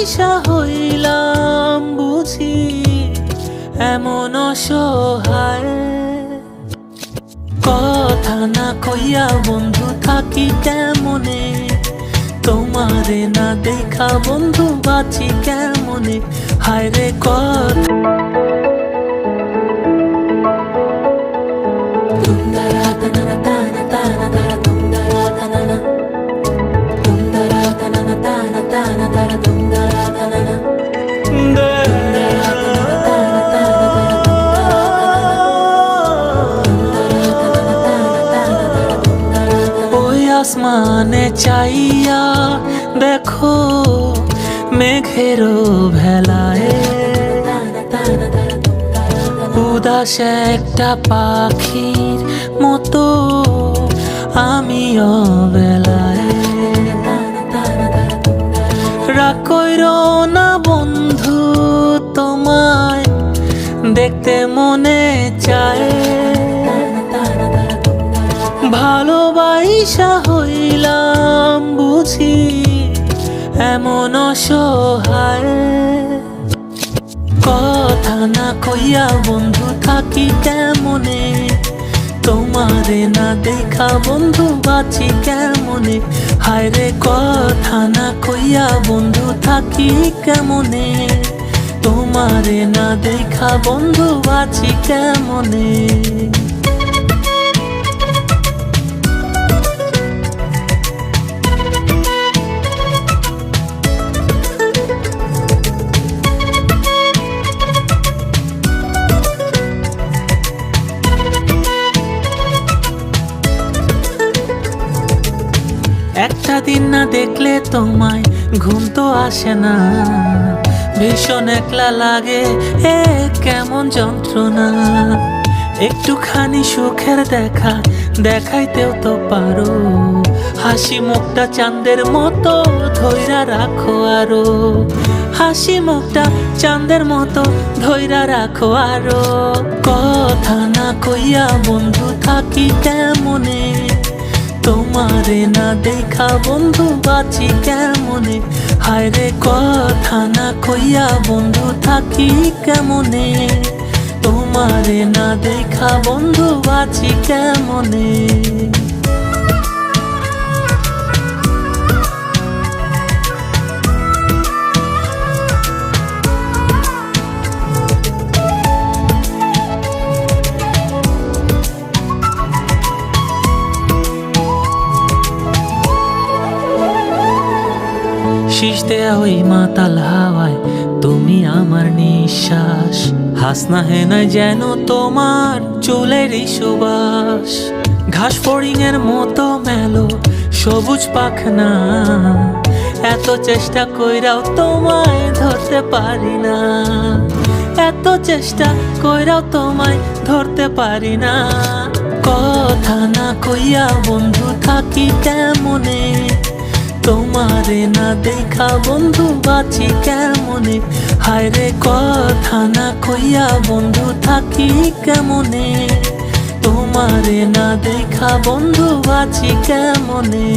ভালোবাসা হইলাম বুঝি এমন অসহায়, কথা না কইয়া বন্ধু থাকি কেমনে, তোমারে না দেখা বন্ধু বাঁচি কেমনে, হায় রে কথা আসমানে চাইয়া দেখো মেঘেরও ভেলায়, উদাস একটা পাখির মতো আমি অবেলায়। রাগ কইরো না বন্ধু তোমায় দেখতে মনে চায়, ভালোবাসা হইলাম বুঝি এমন অসহায়, কথা না কইয়া বন্ধু থাকি কেমনে, তোমারে না দেখা বন্ধু বাঁচি কেমনে, হায় রে কথা না কইয়া বন্ধু থাকি কেমনে, তোমারে না দেখা বন্ধু বাঁচি কেমনে। একটা দিন না দেখলে তোমায় ঘুম তো আসে না, ভীষণ একলা লাগে এ কেমন যন্ত্রণা, একটুখানি সুখের দেখা দেখাইতেও তো পারো, হাসি মুখটা চাঁদের মতো ধইরা রাখো আরো, হাসি মুখটা চাঁদের মতো ধইরা রাখো আরো, কথা না কইয়া বন্ধু থাকি কেমনে, তোমারে না দেখা বন্ধু বাঁচি কেমনে, হায় রে কথা না কইয়া বন্ধু থাকি কেমনে, তোমারে না দেখা বন্ধু বাঁচি কেমনে। শীষ দেয়া ওই মাতাল হাওয়ায় তুমি আমার নিঃশ্বাস, হাসনা হেনায় যেন তোমার চুলেরই সুবাস, ঘাস ফড়িং এর মতো মেলো সবুজ পাখনা, এত চেষ্টা কইরাও তোমায় ধরতে পারি না, এত চেষ্টা কইরাও তোমায় ধরতে পারি না, কথা না কইয়া বন্ধু থাকি কেমনে, তোমারে না দেখা বন্ধু বাঁচি কেমনে, হায় রে কথা না কইয়া বন্ধু থাকি কেমনে, তোমারে না দেখা বন্ধু বাঁচি কেমনে।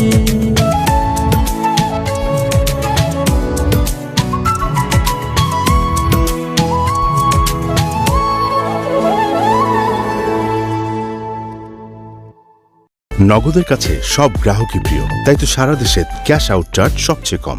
নগদের কাছে সব গ্রাহকই প্রিয়, তাই তো সারা দেশে ক্যাশ আউট চার্জ সবচেয়ে কম।